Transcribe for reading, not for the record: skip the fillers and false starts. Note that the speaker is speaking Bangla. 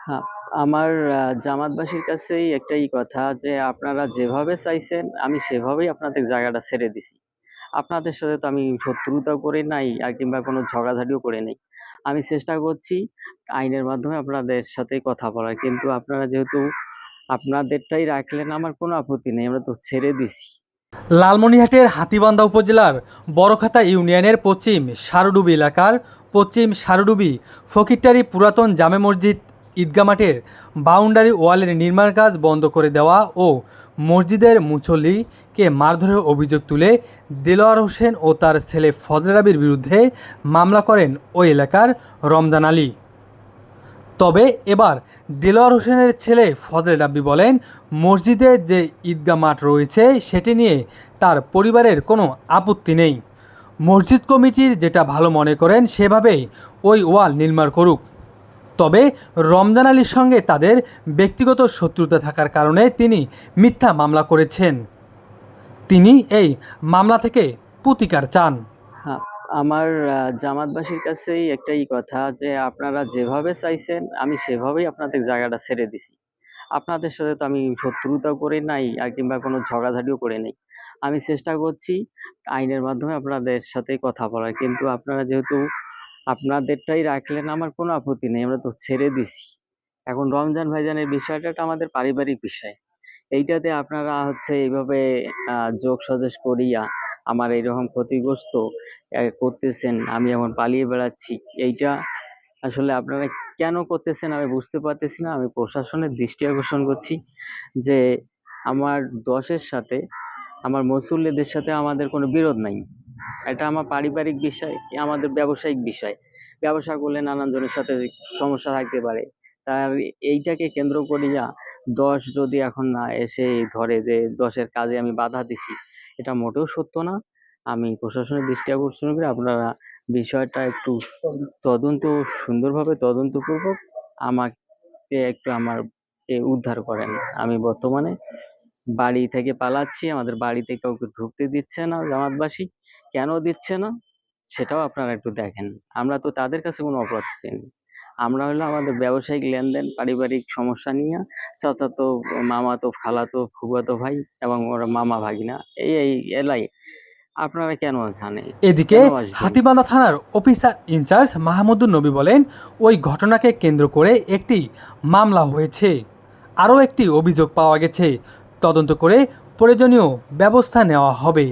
হ্যাঁ, আমার জামাতবাসীর কাছেই একটাই কথা যে আপনারা যেভাবে চাইছেন আমি সেভাবেই আপনাদের জায়গাটা ছেড়ে দিছি। আপনাদের সাথে তো আমি শত্রুতাও করি নাই আর কিংবা কোনো ঝগড়াঝাটিও করি নাই। আমি চেষ্টা করছি আইনের মাধ্যমে আপনাদের সাথে কথা বলার। কিন্তু আপনারা যেহেতু আপনাদেরটাই রাখলেন আমার কোনো আপত্তি নেই। আমরা তো ছেড়ে দিছি। লালমনিরহাটের হাতীবান্ধা উপজেলার বড়খাতা ইউনিয়নের পশ্চিম সারুডুবি এলাকার পশ্চিম সারুডুবি ফকিরটারি পুরাতন জামে মসজিদ ঈদগাহ মাঠের বাউন্ডারি ওয়ালের নির্মাণ কাজ বন্ধ করে দেওয়া ও মসজিদের মুসল্লিকে মারধরের অভিযোগ তুলে দেলোয়ার হোসেন ও তার ছেলে ফজলে রাব্বির বিরুদ্ধে মামলা করেন ওই এলাকার রমজান আলী। তবে এবার দেলোয়ার হোসেনের ছেলে ফজলে রাব্বি বলেন, মসজিদে যে ঈদগাহ মাঠ রয়েছে সেটি নিয়ে তার পরিবারের কোনো আপত্তি নেই। মসজিদ কমিটির যেটা ভালো মনে করেন সেভাবেই ওই ওয়াল নির্মাণ করুক। তবে রমজান আলীর সঙ্গে তাদের ব্যক্তিগত শত্রুতা থাকার কারণে তিনি মিথ্যা মামলা করেছেন। তিনি এই মামলা থেকে প্রতিকার চান। হ্যাঁ, আমার জামাতবাসীর কাছেই একটাই কথা যে আপনারা যেভাবে চাইছেন আমি সেভাবেই আপনাদের জায়গাটা ছেড়ে দিছি। আপনাদের সাথে তো আমি শত্রুতাও করি নাই আর কিংবা কোনো ঝগড়াঝাটিও করি নাই। আমি চেষ্টা করছি আইনের মাধ্যমে আপনাদের সাথে কথা বলার। কিন্তু আপনারা যেহেতু আপনাদেরটাই রাখলেন আমার কোনো আপত্তি নেই। আমরা তো ছেড়ে দিছি। এখন রমজান ভাইজানের বিষয়টা একটা আমাদের পারিবারিক বিষয়। এইটাতে আপনারা এইভাবে যোগসাজশ করিয়া আমার এইরকম ক্ষতিগ্রস্ত করতেছেন। আমি এখন পালিয়ে বেড়াচ্ছি। এইটা আসলে আপনারা কেন করতেছেন আমি বুঝতে পারতেছি না। আমি প্রশাসনের দৃষ্টি আকর্ষণ করছি যে আমার দশের সাথে আমার মুসল্লিদের সাথে আমাদের কোনো বিরোধ নাই। এটা আমার পারিবারিক বিষয়, আমাদের ব্যবসায়িক বিষয়। ব্যবসা করলে নানান জনের সাথে সমস্যা থাকতে পারে। তার এইটাকে কেন্দ্র করিয়া ১০ যদি এখন না এসে ধরে যে ১০ এর কাজে আমি বাধা দিছি, এটা মোটেও সত্য না। আমি প্রশাসনের দৃষ্টি আকর্ষণ করি আপনারা বিষয়টা একটু তদন্ত সুন্দরভাবে তদন্তপূর্বক আমাকে একটু উদ্ধার করেন। আমি বর্তমানে বাড়ি থেকে পালাচ্ছি। আমাদের বাড়িতে কাউকে ঢুকতে দিচ্ছে না জামাতবাসী। কেন দিচ্ছে না? সেটাও আপনারা একটু দেখেন। আমরা তো তাদের কাছে কোনো অপরাধ করিনি। আমরা হলো আমাদের ব্যবসায়িক লেনদেন, পারিবারিক সমস্যা নিয়ে চাচাতো, মামাতো, খালাতো, ফুফাতো ভাই এবং ওরা মামা ভাগিনা এই এলাই। আপনারা কেন এখানে? এদিকে কেন আসবেন? হাতীবান্ধা থানার অফিসার ইনচার্জ মাহমুদুর নবী বলেন, ওই ঘটনাকে কেন্দ্র করে একটি মামলা হয়েছে, আরও একটি অভিযোগ পাওয়া গেছে। তদন্ত করে প্রয়োজনীয় ব্যবস্থা নেওয়া হবে।